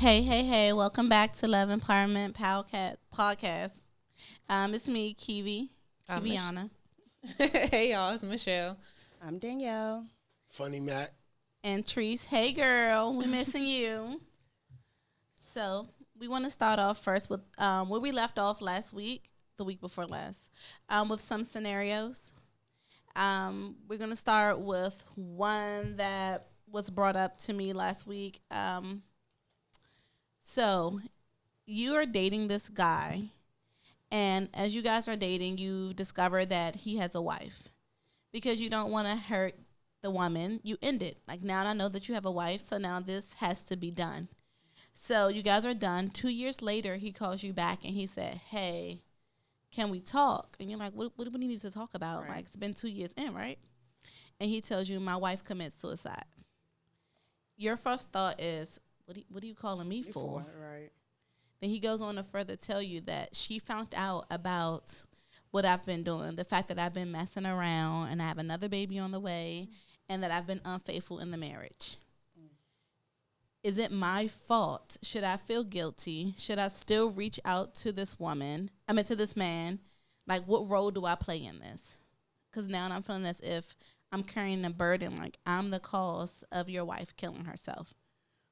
Hey, welcome back to L.O.V.Empowerment podcast. It's me, Kiwiana, Hey y'all, it's Michelle. I'm Danielle. Funny Mac. and Treese. Hey girl, we missing you. So we want to start off first with where we left off last week, the week before last, with some scenarios. We're going to start with one that was brought up to me last week. So you are dating this guy, and as you guys are dating, you discover that he has a wife. Because you don't want to hurt the woman, you end it. Like, now I know that you have a wife, so now this has to be done. So you guys are done. 2 years later, he calls you back, and he said, hey, can we talk? And you're like, what do we need to talk about? Right. Like, it's been 2 years in, right? And he tells you, my wife commits suicide. Your first thought is, what are you calling me for? Right. Then he goes on to further tell you that she found out about what I've been doing, the fact that I've been messing around and I have another baby on the way, and that I've been unfaithful in the marriage. Is it my fault? Should I feel guilty? Should I still reach out to this woman? To this man. Like, what role do I play in this? Because now I'm feeling as if I'm carrying a burden, like I'm the cause of your wife killing herself.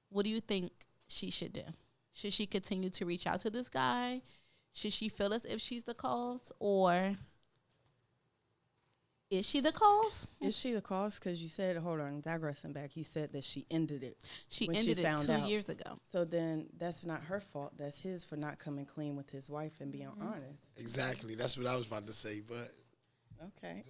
What do you think she should do? Should she continue to reach out to this guy? Should she feel as if she's the cause? Or is she the cause? Is she the cause? Because you said, hold on, digressing back, you said that she ended it. She when ended she it found 2 out. years ago. So then that's not her fault. That's his for not coming clean with his wife and being honest. Exactly. That's what I was about to say, but Okay.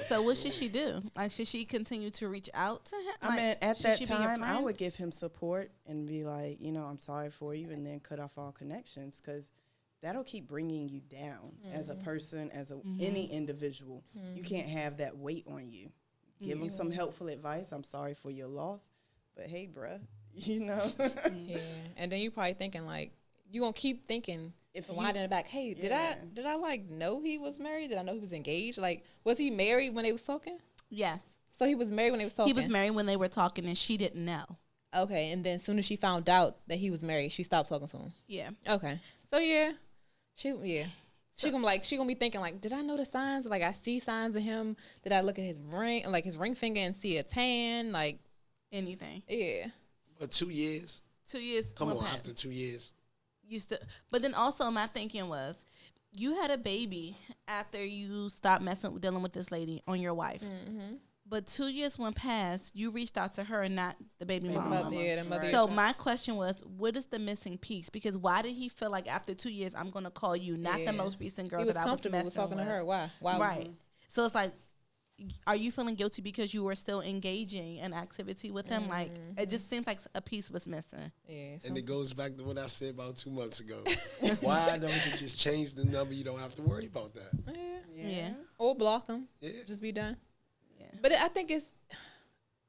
So what should she do? Like, should she continue to reach out to him? I mean, at should that she be a time, I friend? would give him support and be like, I'm sorry for you, and then cut off all connections because that'll keep bringing you down as a person, as any individual. You can't have that weight on you. Give him some helpful advice. I'm sorry for your loss, but hey, bruh, Yeah, and then you probably thinking like you gonna keep thinking If the you- line in the back. Hey, did Yeah. I like know he was married? Did I know he was engaged? Like, was he married when they was talking? Yes. So he was married when they was talking. He was married when they were talking, and she didn't know. Okay, and then as soon as she found out that he was married, she stopped talking to him. Yeah. Okay, so she gonna be thinking like, did I know the signs? Like, I see signs of him. Did I look at his ring finger and see a tan? Like, Anything. yeah. but 2 years. 2 years. Come went on, past. after 2 years. But then also my thinking was, you had a baby after you stopped dealing with this lady on your wife. Mm-hmm. But 2 years went past, you reached out to her and not the baby Baby mama. mama. Yeah, the mother. Right. So my question was, what is the missing piece? Because why did he feel like after 2 years, I'm going to call you, not Yeah. the most recent girl he was that I was comfortable messing with talking with. to her. Why? Right. So it's like, are you feeling guilty because you were still engaging in activity with him? Like, it just seems like a piece was missing. Yeah. And it goes back to what I said about 2 months ago. Why don't you just change the number? You don't have to worry about that. Yeah. Or block him. Yeah. Just be done. Yeah. But I think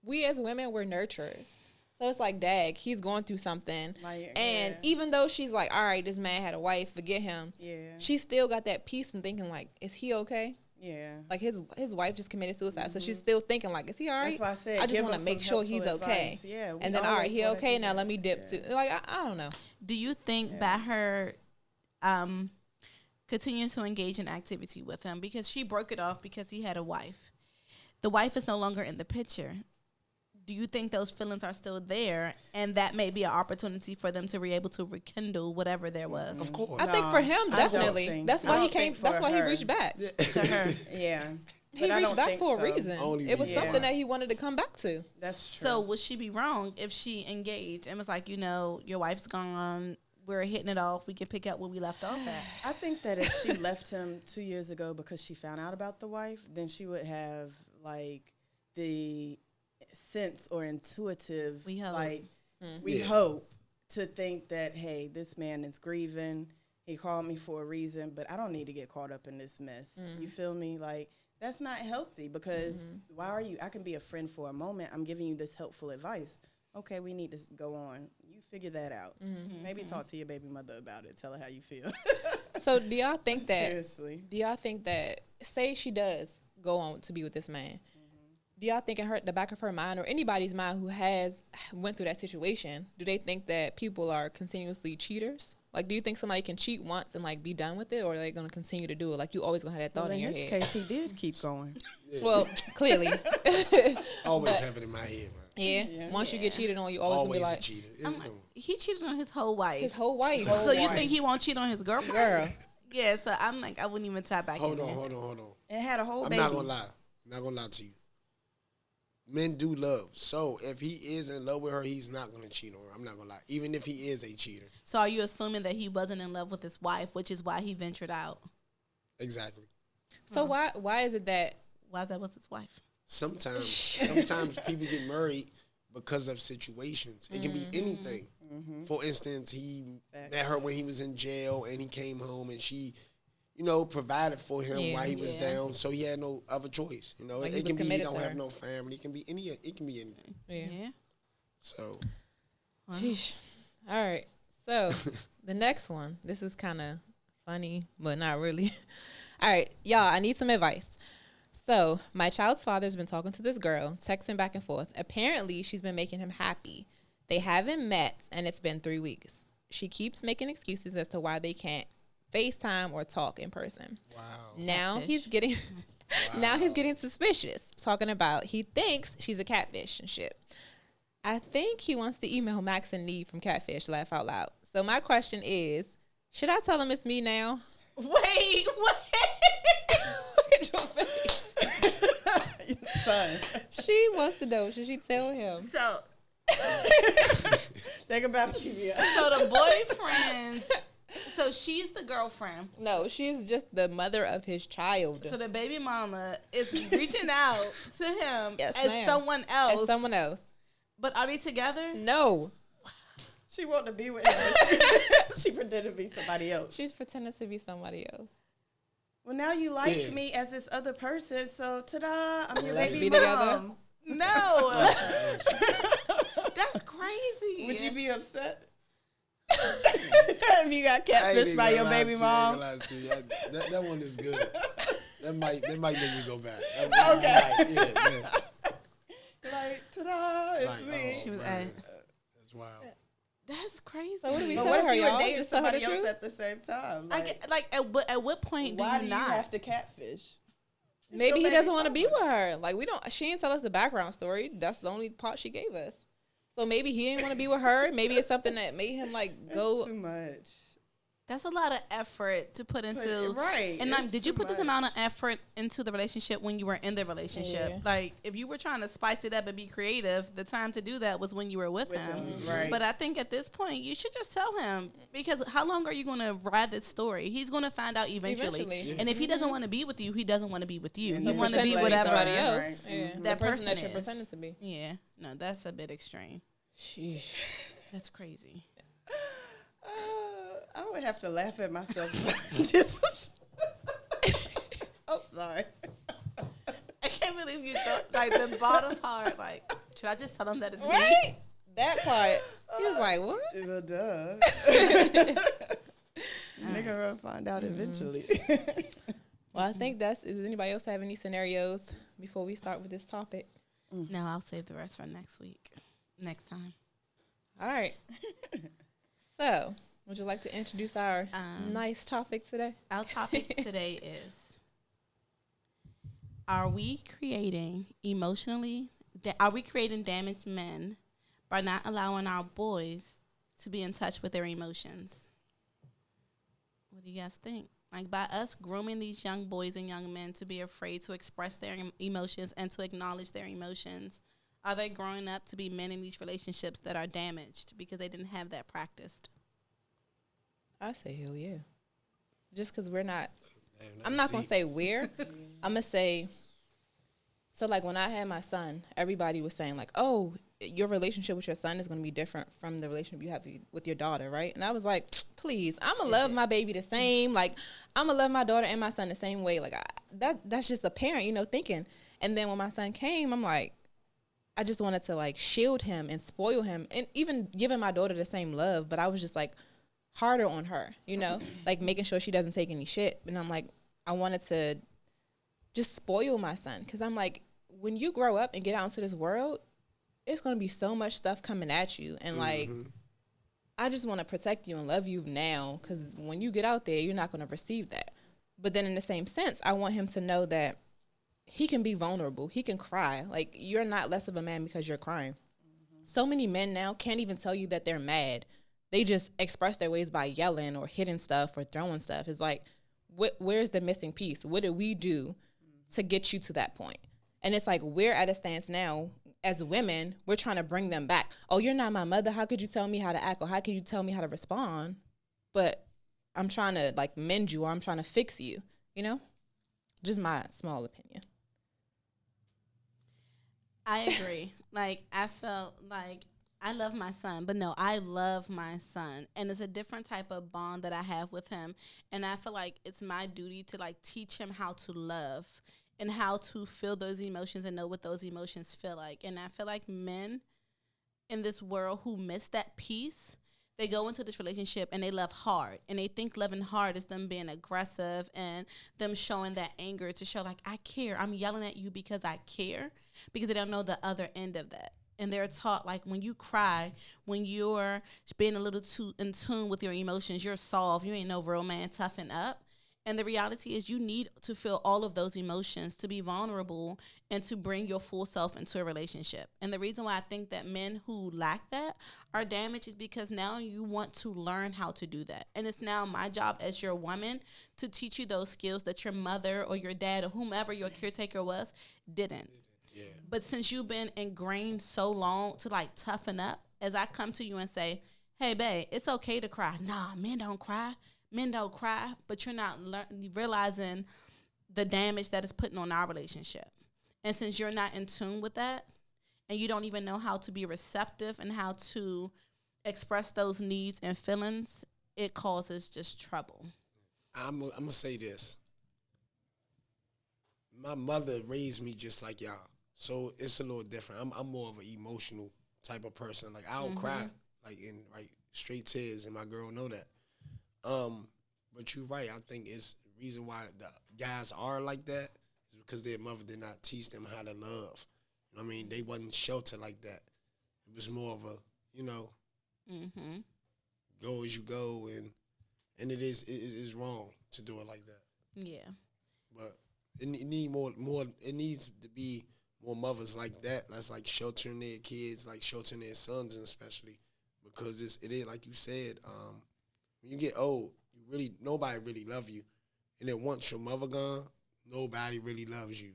we as women, we're nurturers. So it's like, dag, he's going through something. Like, And yeah. even though she's like, all right, this man had a wife, forget him. Yeah. She still got that peace and thinking like, is he okay? Yeah. Like his wife just committed suicide. So she's still thinking like, is he all right? That's why I said, I just give want him to make some sure he's helpful okay. advice. Yeah, we and then, all right, always he wanna okay. do Now that. let me dip Yeah. too. Like, I don't know. Do you think by her continuing to engage in activity with him, because she broke it off because he had a wife, the wife is no longer in the picture, do you think those feelings are still there, and that may be an opportunity for them to be able to rekindle whatever there was? Of course. I think for him, I don't definitely. think- That's I why he don't came. think That's for why he her. reached back. To her. Yeah. He But I reached don't back think for a so. reason. Only It was reason something why. that he wanted to come back to. That's true. So would she be wrong if she engaged and was like, your wife's gone, we're hitting it off, we can pick up where we left off at? I think that if she left him 2 years ago because she found out about the wife, then she would have like the sense or intuitive, We hope. like Mm-hmm. we Yeah. hope to think that, hey, this man is grieving. He called me for a reason, but I don't need to get caught up in this mess. Mm-hmm. You feel me? Like, that's not healthy because why are you? I can be a friend for a moment. I'm giving you this helpful advice. Okay, we need to go on. You figure that out. Mm-hmm. Maybe talk to your baby mother about it. Tell her how you feel. So do y'all think that? Seriously. Do y'all think that? Say she does go on to be with this man. do y'all think in the back of her mind or anybody's mind who has went through that situation, do they think that people are continuously cheaters? Like, do you think somebody can cheat once and like be done with it, or are they gonna continue to do it? Like, you always gonna have that thought in your head. In this case, he did keep going. Yeah. Well, clearly. Always have it in my head, man. Yeah. Once you get cheated on, you always gonna be Always like, a cheater. He cheated on his whole wife. his whole wife. So you think he won't cheat on his girlfriend? Girl. Yeah, so I'm like, I wouldn't even tie back in there. Hold on. And had a whole I'm baby. not gonna lie. I'm not gonna lie to you. Men do love. So if he is in love with her, he's not gonna cheat on her. I'm not gonna lie. Even if he is a cheater. So are you assuming that he wasn't in love with his wife, which is why he ventured out? Exactly. So why is it that Why that was his wife? Sometimes people get married because of situations. It can be anything. For instance, he met her when he was in jail and he came home and she, provided for him while he was down. So he had no other choice. Like it can be he don't have her. no family. It can be anything. Yeah. So. Sheesh. All right. So the next one, this is kind of funny, but not really. All right, y'all, I need some advice. So my child's father's been talking to this girl, texting back and forth. Apparently, she's been making him happy. They haven't met, and it's been 3 weeks. She keeps making excuses as to why they can't FaceTime or talk in person. Wow. Now Catfish. he's getting now he's getting suspicious, talking about he thinks she's a catfish and shit. I think he wants to email Max and Neve from Catfish, laugh out loud. So my question is, should I tell him it's me now? Wait. Look at your face. Son. She wants to know, should she tell him? So Think about TV. So the boyfriends. So she's the girlfriend. No, she's just the mother of his child. So the baby mama is reaching out to him Yes, as ma'am. someone else. As someone else. But are they together? No. She wanted to be with him. She pretended to be somebody else. She's pretending to be somebody else. Well, now you like me as this other person, so ta-da, I'm your Let's baby be mom. together. No. That's crazy. Would you be upset? If you got catfished by your baby mom? That one is good. That might make me go back. Okay. Yeah. Like, ta-da, it's Like, me. She was man, that's wild. That's crazy. So what do we But tell what her, if you were y'all? dating Just tell her the somebody else truth? at the same time? At what point why do do you you not? have to catfish? It's Maybe your he doesn't baby want to be mama. with her. Like she didn't tell us the background story. That's the only part she gave us. So maybe he didn't want to be with her. Maybe it's something that made him go. It's too much. That's a lot of effort to put into. Right. And it's did you too put this much. amount of effort into the relationship when you were in the relationship? Yeah. Like, if you were trying to spice it up and be creative, the time to do that was when you were with him. Right. But I think at this point, you should just tell him, because how long are you going to ride this story? He's going to find out eventually. Eventually. And if he doesn't want to be with you, he doesn't want to be with you. And He the want to be percentage whatever. somebody are, else. right. Yeah. That the person that person you're is. pretending to be. Yeah. No, that's a bit extreme. Sheesh. That's crazy. I would have to laugh at myself. I'm sorry. I can't believe you thought, like, the bottom part, like, should I just tell him that it's me? Right? That part. He was like, what? Well, duh. Nigga gonna find out eventually. Well, I think does anybody else have any scenarios before we start with this topic? No, I'll save the rest for next time. All right. So, would you like to introduce our nice topic today? Our topic today is, are we creating damaged men by not allowing our boys to be in touch with their emotions? What do you guys think? Like, by us grooming these young boys and young men to be afraid to express their emotions and to acknowledge their emotions, are they growing up to be men in these relationships that are damaged because they didn't have that practiced? I say hell yeah. Just because we're not, Damn, I'm not going to say we're, I'm going to say, so like when I had my son, everybody was saying like, oh, your relationship with your son is going to be different from the relationship you have with your daughter, right? And I was like, please, I'm going to love my baby the same. Like, I'm going to love my daughter and my son the same way. Like, that's just a parent, thinking. And then when my son came, I'm like, I just wanted to like shield him and spoil him and even giving my daughter the same love. But I was just like harder on her, like making sure she doesn't take any shit. And I'm like, I wanted to just spoil my son. Cause I'm like, when you grow up and get out into this world, it's going to be so much stuff coming at you. And, like, I just want to protect you and love you now, because when you get out there, you're not going to receive that. But then in the same sense, I want him to know that he can be vulnerable. He can cry. Like, you're not less of a man because you're crying. So many men now can't even tell you that they're mad. They just express their ways by yelling or hitting stuff or throwing stuff. It's like, where's the missing piece? What did we do to get you to that point? And it's like, we're at a stance now as women, we're trying to bring them back. Oh, you're not my mother. How could you tell me how to act? Or how could you tell me how to respond? But I'm trying to, like, mend you, or I'm trying to fix you, you know? Just my small opinion. I agree. Like, I felt like I love my son, but no, I love my son. And it's a different type of bond that I have with him. And I feel like it's my duty to, like, teach him how to love and how to feel those emotions and know what those emotions feel like. And I feel like men in this world who miss that piece, they go into this relationship and they love hard. And they think loving hard is them being aggressive and them showing that anger to show, like, I care. I'm yelling at you because I care, because they don't know the other end of that. And they're taught, like, when you cry, when you're being a little too in tune with your emotions, you're soft. You ain't no real man, toughen up. And the reality is you need to feel all of those emotions to be vulnerable and to bring your full self into a relationship. And the reason why I think that men who lack that are damaged is because now you want to learn how to do that. And it's now my job as your woman to teach you those skills that your mother or your dad or whomever your caretaker was didn't. Yeah. But since you've been ingrained so long to, like, toughen up, as I come to you and say, hey, babe, it's okay to cry. Nah, men don't cry. Men don't cry, but you're not realizing the damage that it's putting on our relationship. And since you're not in tune with that, and you don't even know how to be receptive and how to express those needs and feelings, it causes just trouble. I'm gonna say this. My mother raised me just like y'all, so it's a little different. I'm more of an emotional type of person. Like, I'll cry, like, in, like, straight tears, and my girl know that. But you're right. I think it's the reason why the guys are like that is because their mother did not teach them how to love. You know what I mean? They wasn't sheltered like that. It was more of a, you know, go as you go, and it is wrong to do it like that. Yeah. But it need more. It needs to be more mothers like that. That's, like, sheltering their kids, like sheltering their sons, and especially because it is like you said. When you get old, nobody really love you, and then once your mother gone, nobody really loves you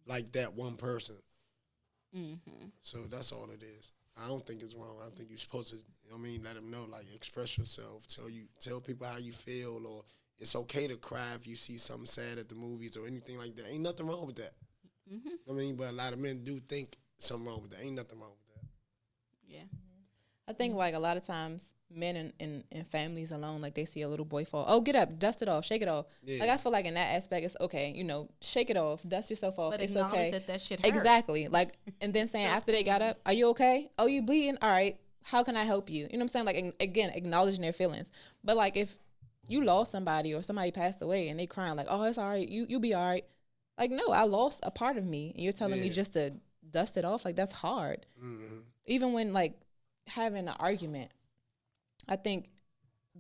like that one person. So that's all it is. I don't think it's wrong. I think you're supposed to, you know what I mean, let them know, like, express yourself, tell people how you feel, or it's okay to cry if you see something sad at the movies or anything like that. Ain't nothing wrong with that. You know what I mean, but a lot of men do think something wrong with that. Ain't nothing wrong with that. Yeah. I think, like, a lot of times men in families alone, like, they see a little boy fall. Oh, get up, dust it off, shake it off. Yeah. Like, I feel like in that aspect, it's okay. You know, shake it off, dust yourself off. But it's acknowledge okay. that shit hurt. Exactly. Like, and then saying after they got up, are you okay? Oh, you bleeding? All right. How can I help you? You know what I'm saying? Like, again, acknowledging their feelings. But, like, if you lost somebody or somebody passed away and they crying like, oh, it's all right, you'll be all right. Like, no, I lost a part of me, and you're telling me just to dust it off. Like, that's hard. Even when, like, having an argument, I think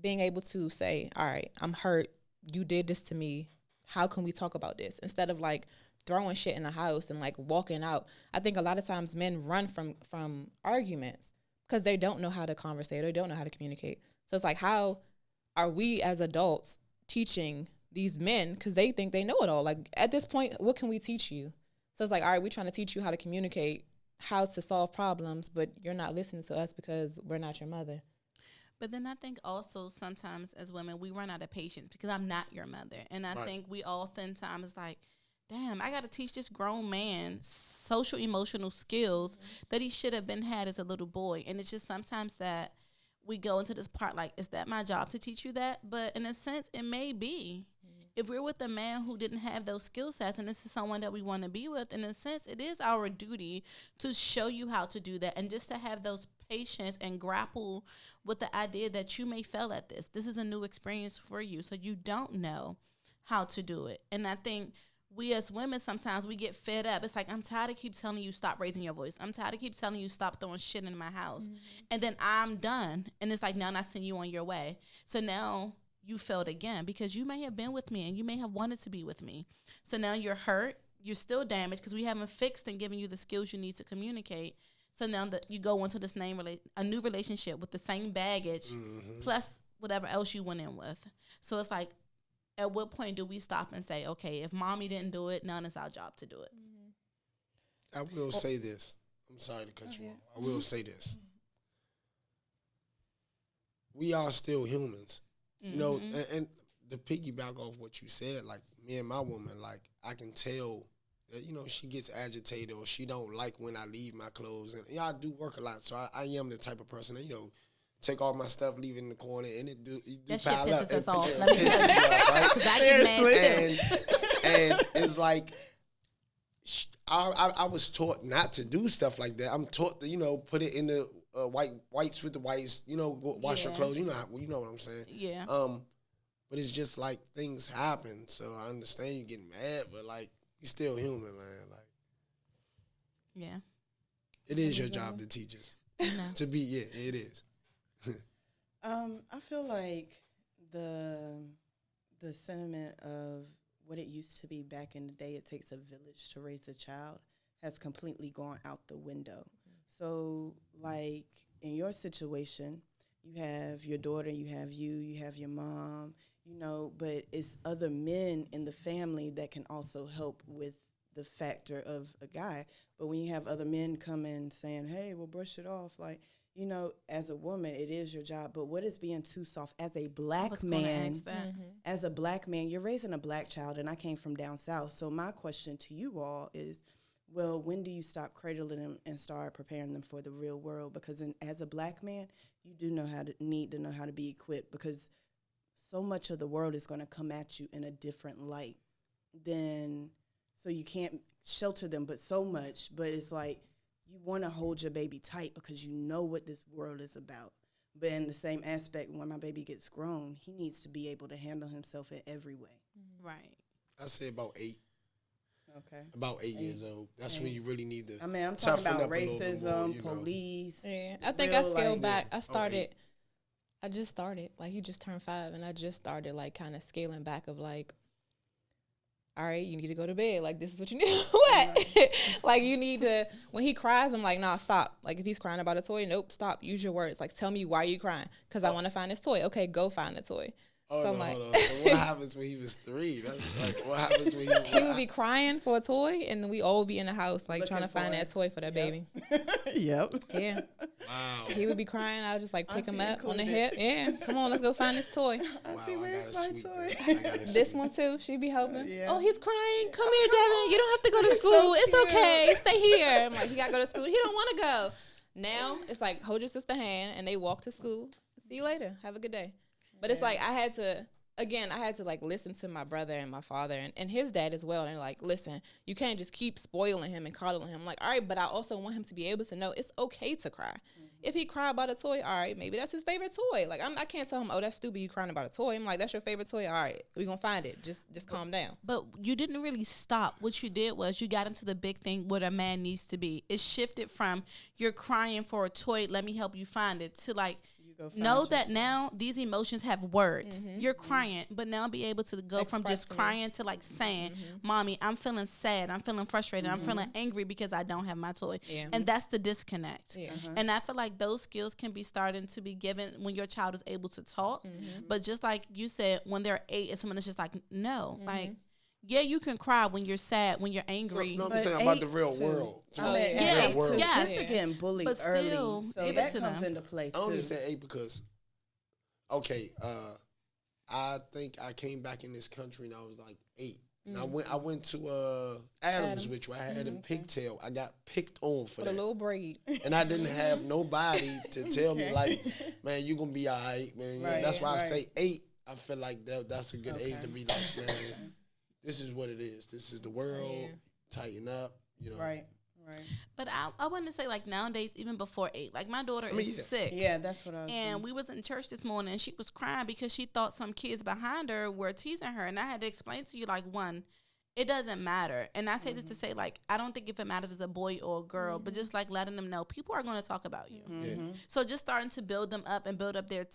being able to say, all right, I'm hurt. You did this to me. How can we talk about this? Instead of, like, throwing shit in the house and, like, walking out. I think a lot of times men run from arguments because they don't know how to conversate or they don't know how to communicate. So it's like, how are we as adults teaching these men, because they think they know it all? Like, at this point, what can we teach you? So it's like, all right, we're trying to teach you how to communicate, how to solve problems, but you're not listening to us because we're not your mother. But then I think also sometimes as women, we run out of patience because I'm not your mother. And I think we oftentimes like, damn, I got to teach this grown man social emotional skills that he should have been had as a little boy. And it's just sometimes that we go into this part like, is that my job to teach you that? But in a sense, it may be. If we're with a man who didn't have those skill sets and this is someone that we want to be with, in a sense, it is our duty to show you how to do that and just to have those patience and grapple with the idea that you may fail at this. This is a new experience for you, so you don't know how to do it. And I think we as women, sometimes we get fed up. It's like, I'm tired of keep telling you stop raising your voice. I'm tired of keep telling you stop throwing shit in my house. And then I'm done. And it's like, now I send you on your way. So now you failed again because you may have been with me and you may have wanted to be with me. So now you're hurt. You're still damaged because we haven't fixed and given you the skills you need to communicate. So now that you go into this a new relationship with the same baggage plus whatever else you went in with. So it's like, at what point do we stop and say, okay, if mommy didn't do it, now it's our job to do it? I will say this. I'm sorry to cut you off. I will say this. We are still humans. You know, and to piggyback off what you said, like me and my woman, like I can tell that, you know, she gets agitated or she don't like when I leave my clothes. And I do work a lot, so I am the type of person that, you know, take all my stuff, leave it in the corner, and it do that pile shit up. pisses us off. Let me tell you, because I get mad too. And it's like, I was taught not to do stuff like that. I'm taught to, you know, put it in the whites with the whites, you know, go wash your clothes. You know what I'm saying. Yeah. But it's just like things happen, so I understand you getting mad, but like you still human, man. Like, yeah, it is your job to teach us. To be, it is. I feel like the sentiment of what it used to be back in the day, it takes a village to raise a child, has completely gone out the window. So, like, in your situation, you have your daughter, you have your mom, you know, but it's other men in the family that can also help with the factor of a guy. But when you have other men come in saying, hey, we'll brush it off, like, you know, as a woman, it is your job. But what is being too soft? As a black man, you're raising a black child, and I came from down south. So my question to you all is, well, when do you stop cradling them and start preparing them for the real world? Because as a black man, you do need to know how to be equipped, because so much of the world is going to come at you in a different light. So you can't shelter them, but so much. But it's like, you want to hold your baby tight because you know what this world is about. But in the same aspect, when my baby gets grown, he needs to be able to handle himself in every way. Right. I say about 8. Okay. About 8 years old. That's when you really need to. I mean, I'm talking about racism, more, police. Yeah, I think I scaled back. I just started. Like, he just turned 5, and I just started, like, kind of scaling back of, like, all right, you need to go to bed. Like, this is what you need. What? Like, you need to, when he cries, I'm like, nah, stop. Like, if he's crying about a toy, nope, stop. Use your words. Like, tell me why you crying. Because I want to find this toy. Okay, go find the toy. Oh, so no, I'm hold like, on. So what happens when he was 3? That's like, what happens when he would be crying for a toy, and then we all be in the house, like, trying to find that toy for that baby. Yep. Yeah. Wow. He would be crying. I would just, like, pick Auntie him up on the included. hip. Yeah, come on, let's go find this toy. Auntie, where's my toy? This one, too. She'd be helping. Yeah. Oh, he's crying. Come here, Devin. You don't have to go to school. so It's cute. okay. Stay here. I'm like, he got to go to school. He don't want to go. Now, it's like, hold your sister hand, and they walk to school. See you later. Have a good day. But it's like, I had to like listen to my brother and my father and his dad as well. And they're like, listen, you can't just keep spoiling him and coddling him. I'm like, all right, but I also want him to be able to know it's okay to cry. If he cry about a toy, all right, maybe that's his favorite toy. Like, I can't tell him, oh, that's stupid, you crying about a toy. I'm like, that's your favorite toy? All right, we're going to find it. Just calm down. But you didn't really stop. What you did was you got him to the big thing what a man needs to be. It shifted from you're crying for a toy, let me help you find it, to like, know that now these emotions have words. You're crying, but now be able to go from just crying to like saying, mommy, I'm feeling sad, I'm feeling frustrated, I'm feeling angry because I don't have my toy. And that's the disconnect. And I feel like those skills can be starting to be given when your child is able to talk. But just like you said, when they're 8, it's someone that's just like, no, like, yeah, you can cry when you're sad, when you're angry. No, I'm saying about the real world. Kids are getting bullied but still, early, so that comes into play too. I only said 8 because, okay, I think I came back in this country and I was like 8. And I went to Adams, which I had in pigtail. I got picked on for that. A little braid. And I didn't have nobody to tell me like, man, you gonna be all right, man. Right, that's why I say 8. I feel like that's a good age to be like, man, this is what it is. This is the world. Tighten up, you know. Right. But I wouldn't say like nowadays, even before 8. Like my daughter is 6. Yeah, that's what I was saying. And we was in church this morning and she was crying because she thought some kids behind her were teasing her. And I had to explain to you, like, one, it doesn't matter. And I say this to say, like, I don't think if it matters if it's a boy or a girl, but just like letting them know people are going to talk about you. So just starting to build them up and build up their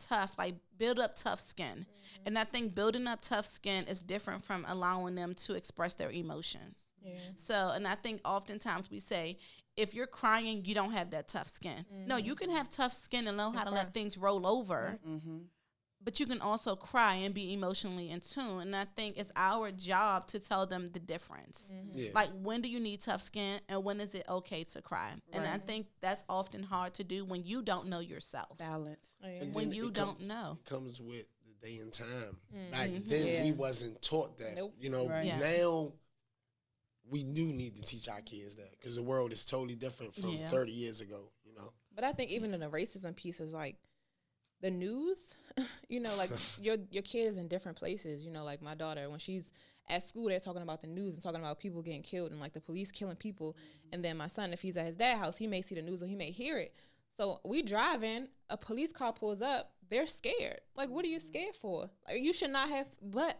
build up tough skin. And I think building up tough skin is different from allowing them to express their emotions. So, and I think oftentimes we say, if you're crying, you don't have that tough skin. No, you can have tough skin and know how to let things roll over. But you can also cry and be emotionally in tune. And I think it's our job to tell them the difference. Like, when do you need tough skin and when is it okay to cry? And I think that's often hard to do when you don't know yourself. Balance. When you don't know. It comes with the day and time. Back then, we wasn't taught that. You know, now we do need to teach our kids that because the world is totally different from 30 years ago, you know. But I think even in the racism piece is like, the news, you know, like your kid is in different places. You know, like my daughter, when she's at school, they're talking about the news and talking about people getting killed and like the police killing people. And then my son, if he's at his dad's house, he may see the news or he may hear it. So we driving, a police car pulls up, they're scared. Like, what are you scared for? Like, you should not have, but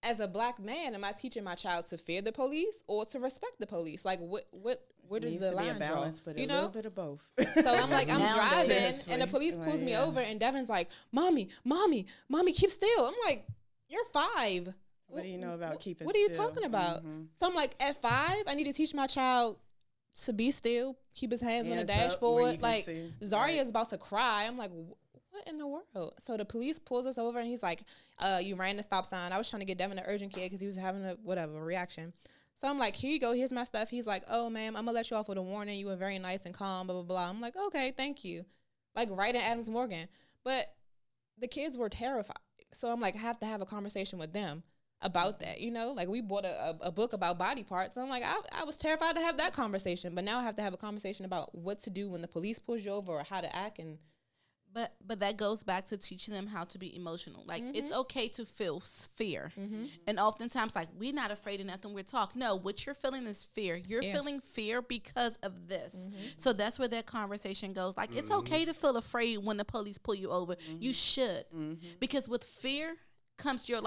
as a black man, am I teaching my child to fear the police or to respect the police? Like, where does the line draw? But you a know, little bit of both. So I'm like, I'm driving, and the police pulls me over, and Devin's like, "Mommy, keep still." I'm like, "You're 5. What do you know about keeping? What are you talking about?" So I'm like, at 5, I need to teach my child to be still, keep his hands on the dashboard. Like, Zaria's about to cry. I'm like, what in the world? So the police pulls us over, and he's like, "You ran the stop sign." I was trying to get Devin to urgent care because he was having a reaction. So I'm like, here you go. Here's my stuff. He's like, "Oh, ma'am, I'm going to let you off with a warning. You were very nice and calm, blah, blah, blah." I'm like, okay, thank you. Like, right in Adams Morgan. But the kids were terrified. So I'm like, I have to have a conversation with them about that, you know? Like, we bought a book about body parts. So I'm like, I was terrified to have that conversation. But now I have to have a conversation about what to do when the police pulls you over or how to act. And But that goes back to teaching them how to be emotional. Like, it's okay to feel fear. And oftentimes, like, we're not afraid of nothing, we're talking. No, what you're feeling is fear. You're feeling fear because of this. So that's where that conversation goes. Like, it's okay to feel afraid when the police pull you over. You should. Because with fear comes your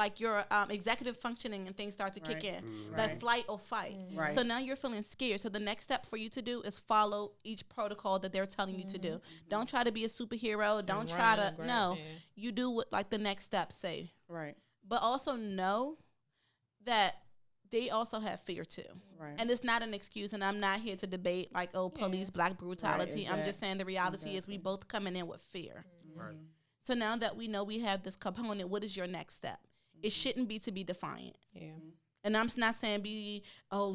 executive functioning and things start to kick in. That flight or fight. So now you're feeling scared. So the next step for you to do is follow each protocol that they're telling you to do. Don't try to be a superhero. Don't try to you do what like the next step say. Right. But also know that they also have fear too. Right. And it's not an excuse, and I'm not here to debate like, police black brutality. I'm just saying the reality is we both coming in with fear. Right. So now that we know we have this component, what is your next step? It shouldn't be to be defiant. And I'm not saying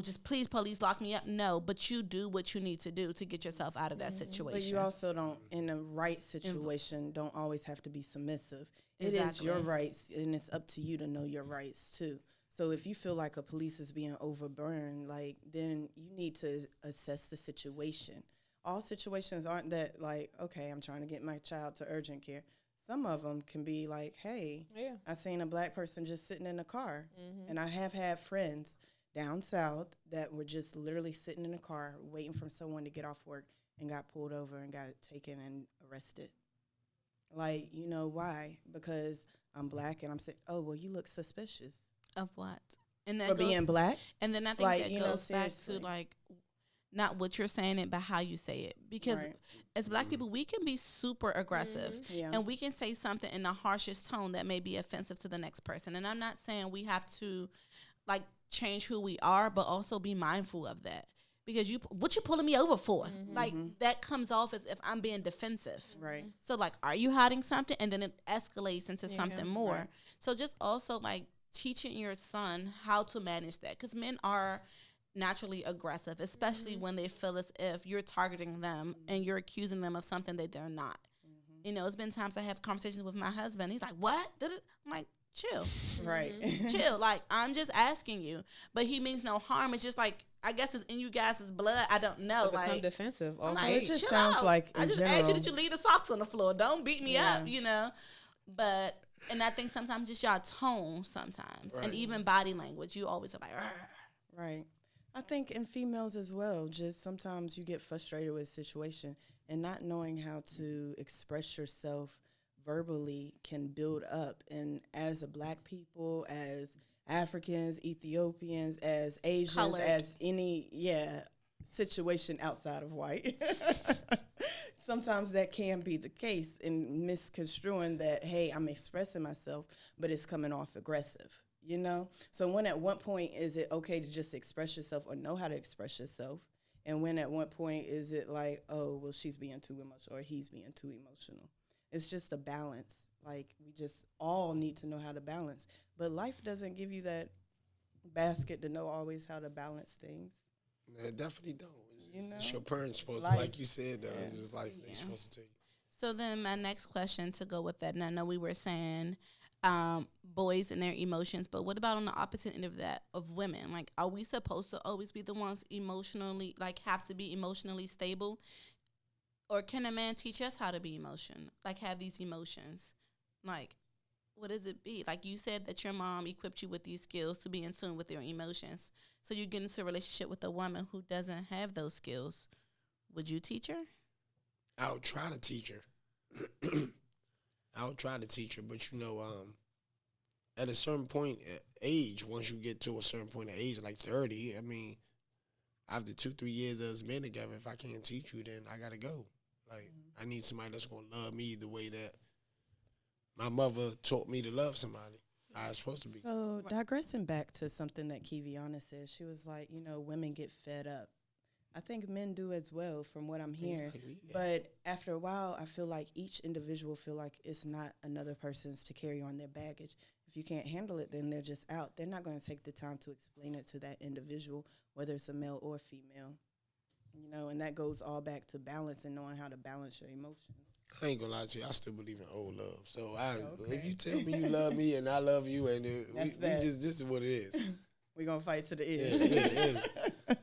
just please police lock me up. No, but you do what you need to do to get yourself out of that situation. But you also don't, in a right situation, don't always have to be submissive. It is your rights, and it's up to you to know your rights too. So if you feel like a police is being overburned, like, then you need to assess the situation. All situations aren't that like, okay, I'm trying to get my child to urgent care. Some of them can be like, hey, I seen a black person just sitting in a car. And I have had friends down south that were just literally sitting in a car waiting for someone to get off work and got pulled over and got taken and arrested. Like, you know why? Because I'm black and I'm saying, oh, well, you look suspicious. Of what? And that For being black? And then I think that goes back to, like, not what you're saying it, but how you say it. Because as black people, we can be super aggressive. And we can say something in the harshest tone that may be offensive to the next person. And I'm not saying we have to, like, change who we are, but also be mindful of that. Because what you pulling me over for? Like, that comes off as if I'm being defensive. Right. So, like, are you hiding something? And then it escalates into something more. Right. So just also, like, teaching your son how to manage that. Because men are naturally aggressive, especially when they feel as if you're targeting them and you're accusing them of something that they're not. You know, it's been times I have conversations with my husband. He's like, what? I'm like, chill. Right. Chill. Like, I'm just asking you. But he means no harm. It's just like, I guess it's in you guys' blood. I don't know. So like, become defensive. Like, it just sounds out. like I just asked you that you leave the socks on the floor. Don't beat me up, you know. But, and I think sometimes just y'all tone sometimes. And even body language, you always are like, argh. Right. I think in females as well, just sometimes you get frustrated with a situation and not knowing how to express yourself verbally can build up. And as a black people, as Africans, Ethiopians, as Asians, Colored. as any situation outside of white. Sometimes that can be the case in misconstruing that, hey, I'm expressing myself, but it's coming off aggressive, you know? So when at what point is it okay to just express yourself or know how to express yourself? And when at what point is it like, oh, well, she's being too emotional or he's being too emotional? It's just a balance. Like, we just all need to know how to balance. But life doesn't give you that basket to know always how to balance things. It definitely don't. You know? It's your parents supposed to, Life. like you said, though. It's just life they Yeah. supposed to tell you. So then my next question to go with that, and I know we were saying boys and their emotions, but what about on the opposite end of that, of women? Like, are we supposed to always be the ones emotionally, like, have to be emotionally stable? Or can a man teach us how to be like, have these emotions? Like, what does it be? Like, you said that your mom equipped you with these skills to be in tune with your emotions. So you get into a relationship with a woman who doesn't have those skills. Would you teach her? I would try to teach her. But you know, at a certain point age, once you get to a certain point of age, like 30, I mean, after 2-3 years of us being together, if I can't teach you, then I gotta go. Like, I need somebody that's gonna love me the way that my mother taught me to love somebody. I was supposed to be. So digressing back to something that Kiviana said, she was like, you know, women get fed up. I think men do as well, from what I'm hearing. Exactly, yeah. But after a while, I feel like each individual feel like it's not another person's to carry on their baggage. If you can't handle it, then they're just out. They're not going to take the time to explain it to that individual, whether it's a male or female. You know, and that goes all back to balance and knowing how to balance your emotions. I ain't gonna lie to you. I still believe in old love. So Okay. if you tell me you love me and I love you, and we just this is what it is. We're going to fight to the Yeah, end. yeah.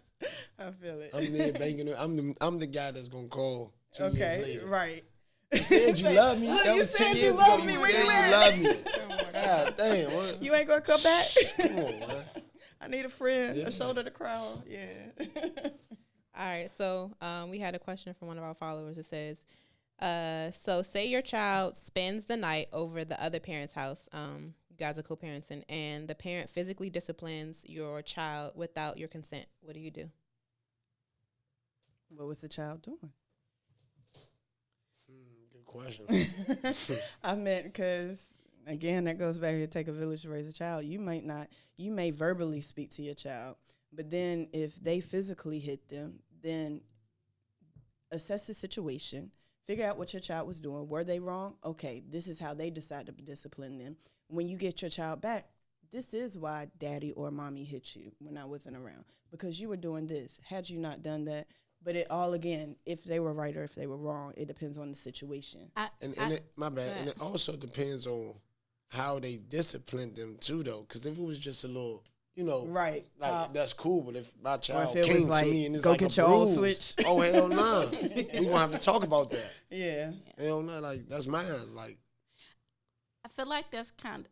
I feel it. I'm there banking. I'm the guy that's gonna call 2 years Okay, later. right. You said you love me. Look, That you was 10 said you years love ago. me. You Where said you you at? love me. God damn. What? You ain't going to come back? Come on, man. I need a friend, Yeah. a shoulder to cry on. Yeah. All right, so we had a question from one of our followers. It says, so say your child spends the night over the other parent's house. You guys are co-parenting, and the parent physically disciplines your child without your consent. What do you do? What was the child doing? Good question. I meant because, again, that goes back to take a village to raise a child. You may verbally speak to your child, but then if they physically hit them, then assess the situation, figure out what your child was doing. Were they wrong? Okay, this is how they decide to discipline them. When you get your child back, this is why daddy or mommy hit you when I wasn't around, because you were doing this. Had you not done that, but it all, again, if they were right or if they were wrong, it depends on the situation. My bad. And it also depends on how they disciplined them too, though. Because if it was just a little, you know, Right. like that's cool. But if my child if it was came like, to me and it's go like get a your own bruise, switch. oh hell nah, we gonna have to talk about that. Yeah. Hell nah, like that's mine. Like I feel like that's kind of,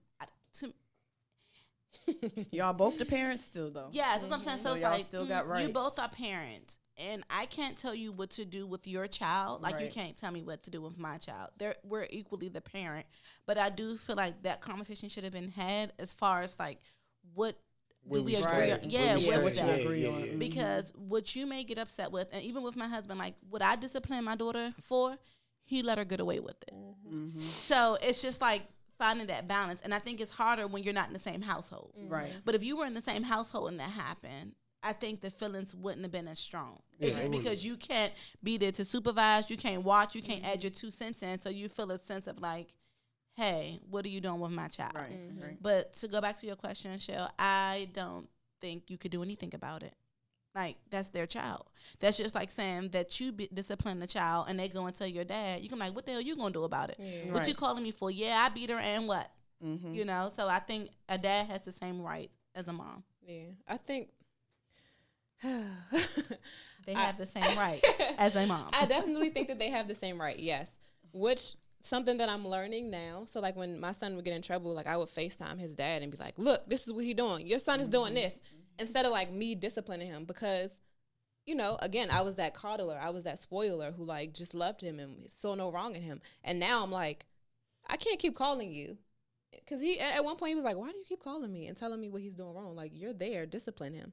Y'all both the parents still, though. yeah, that's what I'm saying. So So it's y'all like, still got you rights. both are parents, and I can't tell you what to do with your child. Like, you Right. can't tell me what to do with my child. We're equally the parent, but I do feel like that conversation should have been had as far as, like, what where do we we agree stand. on? Where Yeah, we stand. what you Yeah, agree yeah, on. yeah. Mhm. Because what you may get upset with, and even with my husband, like, what I discipline my daughter for, he let her get away with it. Mm-hmm. So it's just like finding that balance. And I think it's harder when you're not in the same household. Right. But if you were in the same household and that happened, I think the feelings wouldn't have been as strong. It's Yeah, just it because wouldn't. you can't be there to supervise, you can't watch, you can't add your 2 cents in, so you feel a sense of like, hey, what are you doing with my child? Right. Right. But to go back to your question, Shell, I don't think you could do anything about it. Like, that's their child. That's just like saying that you discipline the child and they go and tell your dad, you can be like, what the hell you going to do about it? Yeah. What you Right. calling me for? Yeah, I beat her and what? Mm-hmm. You know? So I think a dad has the same rights as a mom. Yeah, I think They have the same rights as a mom. I definitely think that they have the same right, yes. Which, something that I'm learning now. So, like, when my son would get in trouble, like, I would FaceTime his dad and be like, look, this is what he doing. Your son is doing this. Instead of, like, me disciplining him. Because, you know, again, I was that coddler. I was that spoiler who, like, just loved him and saw no wrong in him. And now I'm like, I can't keep calling you because he at one point he was like, why do you keep calling me and telling me what he's doing wrong? Like, you're there, discipline him.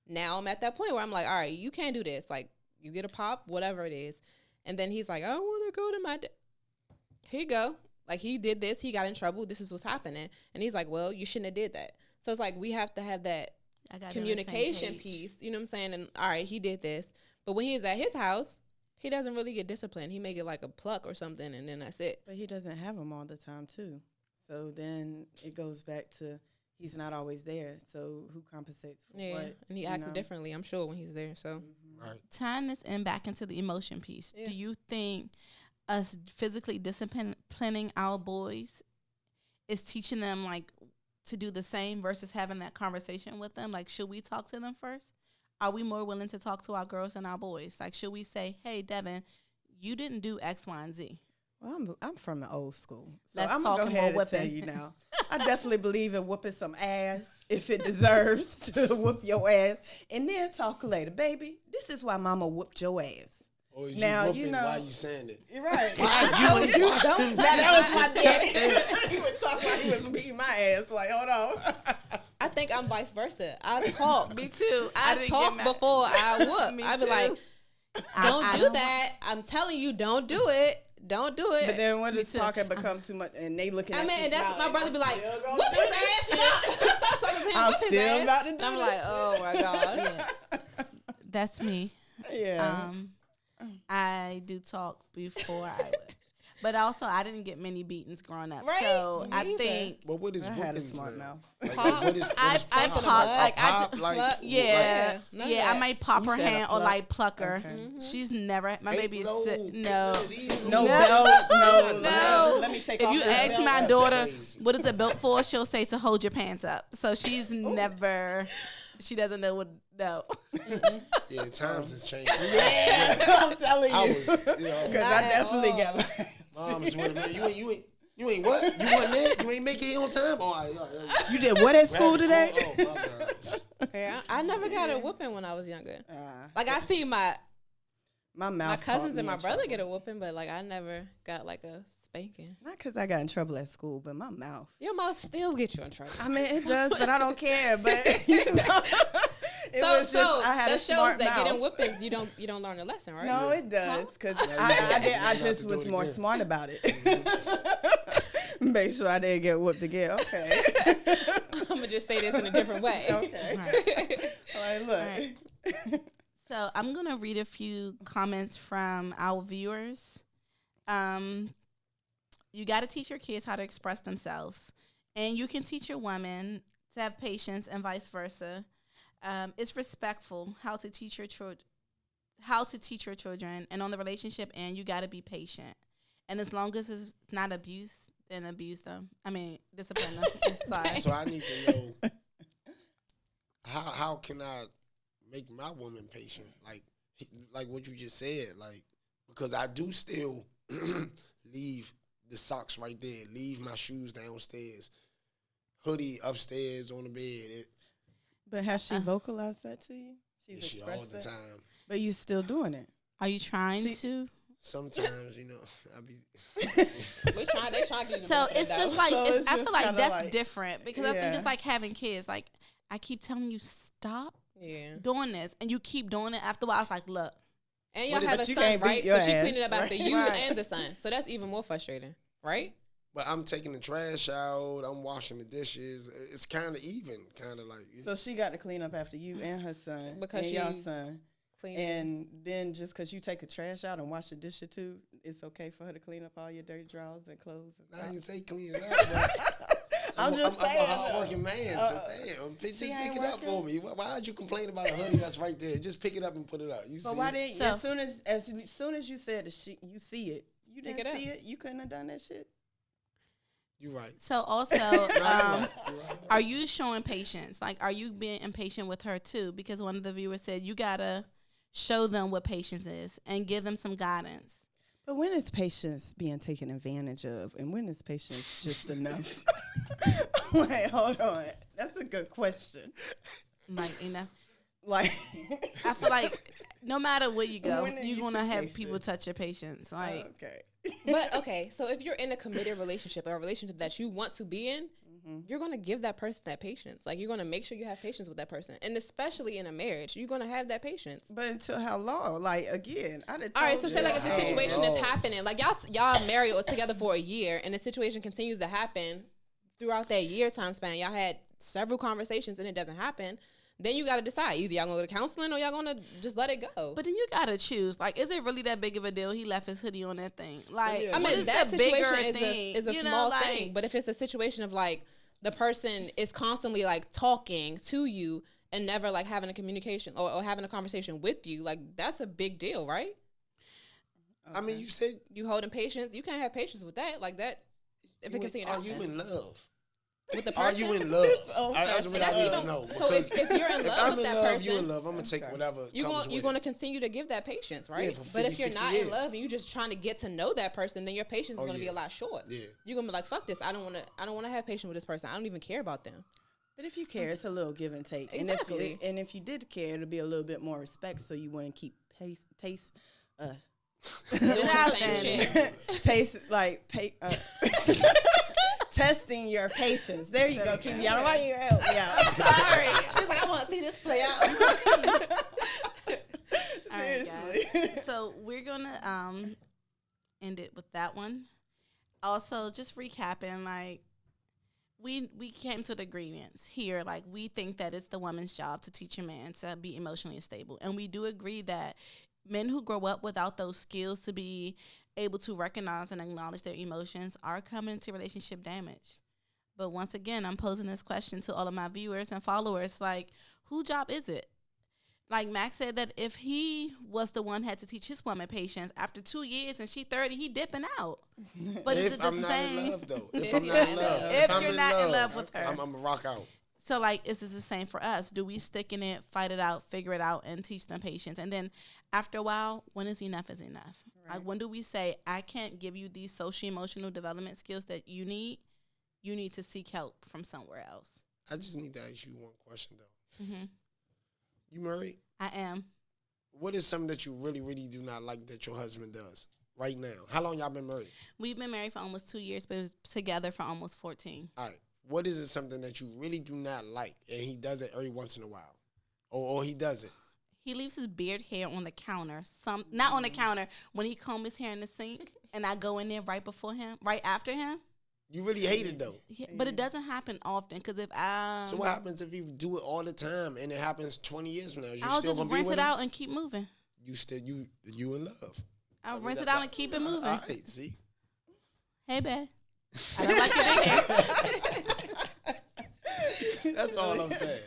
Now I'm at that point where I'm like, all right, you can't do this. Like, you get a pop, whatever it is. And then he's like, I want to go to my here you go. Like, he did this, he got in trouble, this is what's happening. And he's like, well, you shouldn't have did that. So it's like, we have to have that communication piece, you know what I'm saying? And all right, he did this. But when he's at his house, he doesn't really get disciplined. He make it like a pluck or something, and then that's it. But he doesn't have them all the time, too. So then it goes back to he's not always there. So who compensates for what? And he acted differently, I'm sure, when he's there. So Right. Tying this in back into the emotion piece, do you think us physically disciplining our boys is teaching them, like, to do the same versus having that conversation with them? Like, should we talk to them first? Are we more willing to talk to our girls than our boys? Like, should we say, hey, Devin, you didn't do X, Y, and Z? Well, I'm from the old school. So Let's I'm talk going to go ahead about and tell you now. I definitely believe in whooping some ass if it deserves to whoop your ass. And then talk later. Baby, this is why mama whooped your ass. Or is Now, you whooping why you saying it? You're right. Why you ain't watched them? That was my daddy. He would talk like he was beating my ass. Like, hold on. I think I'm vice versa. I talk. Me too. I talk before I whoop. I be like, don't do that. I'm telling you, don't do it. Don't do it. But then when it's talking become too much and they looking at I mean, you and that's smiling, my brother be like, still whoop gonna his do ass. this shit. Stop talking to him. I'm Whoop his still ass. about to do And I'm this like, shit. oh my God. That's me. Yeah. I do talk before I would. But also, I didn't get many beatings growing up. Right. So Me I either. think, But what is I had a whoopings smart now? mouth. What is I pop? pop, like, I Pop, ju- like, yeah, None of yeah, I that. might pop You her said a hand or pluck. like pluck her. Okay. She's never, my Ain't baby is no- sick. No. No No. belt. No. No. Let me take If off you this ask belt. my That's daughter, crazy. what is it built for? She'll say to hold your pants up. So she's never, she doesn't know what, no. Yeah, times has changed. Yeah, I'm telling you. I was, you know, Because I definitely got my moms would have been, you ain't what? You wasn't there? You ain't make it here on time? Oh, all right. You did what at school today? Oh, my God. Yeah, I never got a whooping when I was younger. Uh, Like, I see my mouth cousins caught and me my in brother trouble. get a whooping, but like I never got like a spanking. Not because I got in trouble at school, but my mouth. Your mouth still get you in trouble. I mean, it does, but I don't care. But you know, it was just I had that a shows smart that mouth. getting whoopings, you don't learn a lesson, right? No, it does because Yeah, you I have to just do was it more again. smart about it. Make sure I didn't get whooped again. Okay. I'm gonna just say this in a different way. Okay. All right, look. Right. So I'm going to read a few comments from our viewers. You got to teach your kids how to express themselves. And you can teach your woman to have patience and vice versa. It's respectful how to teach your children. And on the relationship end, you got to be patient. And as long as it's not abuse, then abuse them. I mean, discipline them. Sorry. So I need to know how can I make my woman patient? Like what you just said, like, because I do still leave the socks right there, leave my shoes downstairs, hoodie upstairs on the bed. But has she vocalized that to you? She's She all expressed the that? time. But you still doing it. Are you trying to? Sometimes, you know, I be. They trying to get you. So it's just like, So it's I just feel like kinda that's like- different because I think Yeah. it's like having kids. Like, I keep telling you, stop Yeah. doing this. And you keep doing it. After a while, it's like, look. And y'all But have a you son, can't beat right? your So she ass, cleaning up after right? you Right. and the son. So that's even more frustrating, right? But I'm taking the trash out. I'm washing the dishes. It's kind of even, kind of like. So she got to clean up after you and her son Because and your she son. Clean. And then just because you take the trash out and wash the dishes too, it's okay for her to clean up all your dirty drawers and clothes. And I stuff. didn't say clean it up, but I'm just saying. I'm a hardworking man, so damn. Just she pick ain't it up working? for me. Why did you complain about a hoodie that's right there? Just pick it up and put it up. You But see why it? didn't So- as soon as you said that you see it, you Pick didn't it up. see it. You couldn't have done that shit. You're right. So also, You're right. are you showing patience? Like, are you being impatient with her too? Because one of the viewers said you got to show them what patience is and give them some guidance. But when is patience being taken advantage of, and when is patience just enough? Wait, hold on. That's a good question. Like, you know, Like, I feel like no matter where you go, When are you're you gonna too have patient? people touch your patience. Like, Okay. But okay, so if you're in a committed relationship or a relationship that you want to be in, you're gonna give that person that patience. Like you're gonna make sure you have patience with that person, and especially in a marriage, you're gonna have that patience. But until how long? Like again, I done All right, told so you say like if the that. situation is happening, like y'all married or together for a year, and the situation continues to happen throughout that year time span, y'all had several conversations and it doesn't happen. Then you got to decide either y'all gonna go to counseling or y'all gonna just let it go. but then you gotta choose. Like, is it really that big of a deal? He left his hoodie on that thing. Like, Yeah. I what mean, is that the bigger situation thing? is a You small know, thing. But if it's a situation of like the person is constantly like talking to you and never like having a communication or having a conversation with you, like that's a big deal, right? I mean, you said, You holding patience, you can't have patience with that, like that. If it continues, are you in love? with the Are person, you in love? I that's really want to even know. so. If you're in If love I'm with in that love, person, you in love, I'm going to take whatever you're comes going with to it. continue to give that patience, right? Yeah, for But if 50, you're 60 not years. in love and you're just trying to get to know that person, then your patience is Oh, going to be yeah. a lot short. Yeah. You're going to be like, fuck this. I don't want to have patience with this person. I don't even care about them. But if you care, it's a little give and take. Exactly. And if you did care, it'd be a little bit more respect, so you wouldn't keep taste Doing out the same then. shit. taste like testing your patience. There you go, Kiki. I don't want you to help me out. I'm sorry. She's like, I want to see this play out. All right, Seriously. guys. So we're gonna end it with that one. Also, just recapping, like we came to the agreements here. Like, we think that it's the woman's job to teach a man to be emotionally stable, and we do agree that men who grow up without those skills to be able to recognize and acknowledge their emotions are coming into relationship damage. But once again, I'm posing this question to all of my viewers and followers, like, whose job is it? Like Max said, that if he was the one had to teach his woman patience after 2 years and she 30, he dipping out. But is If it the I'm not same? in love, though. If If I'm you're not in love. If I'm you're not in love with her. I'm going to rock out. So, like, is this the same for us? Do we stick in it, fight it out, figure it out, and teach them patience? And then after a while, when is enough is enough? Right. Like, when do we say, I can't give you these social-emotional development skills that you need? You need to seek help from somewhere else. I just need to ask you one question, though. Mm-hmm. You married? I am. What is something that you really, really do not like that your husband does right now? How long y'all been married? We've been married for almost 2 years, but together for almost 14. All right. What is it something that you really do not like and he does it every once in a while? Or he does it? He leaves his beard hair on the counter. Not on the counter. When he comb his hair in the sink, and I go in there right after him. You really hate it, though. But it doesn't happen often, because if I So what happens if you do it all the time and it happens 20 years from now? Is you I'll still just gonna be rinse with it him? out and keep moving. You in love. I'll rinse it out and keep it moving. All right, see? Hey, babe. I don't like it in there. That's all I'm saying.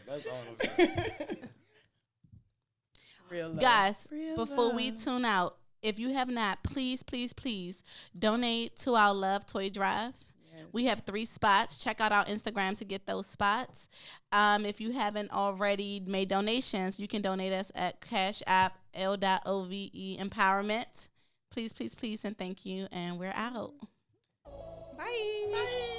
Real love. Guys, Real before we love. tune out, if you have not, please, please, please donate to our Love Toy Drive. Yes. We have 3 spots. Check out our Instagram to get those spots. If you haven't already made donations, you can donate us at Cash App L.O.V.E. Empowerment. Please, please, please, and thank you. And we're out. Bye.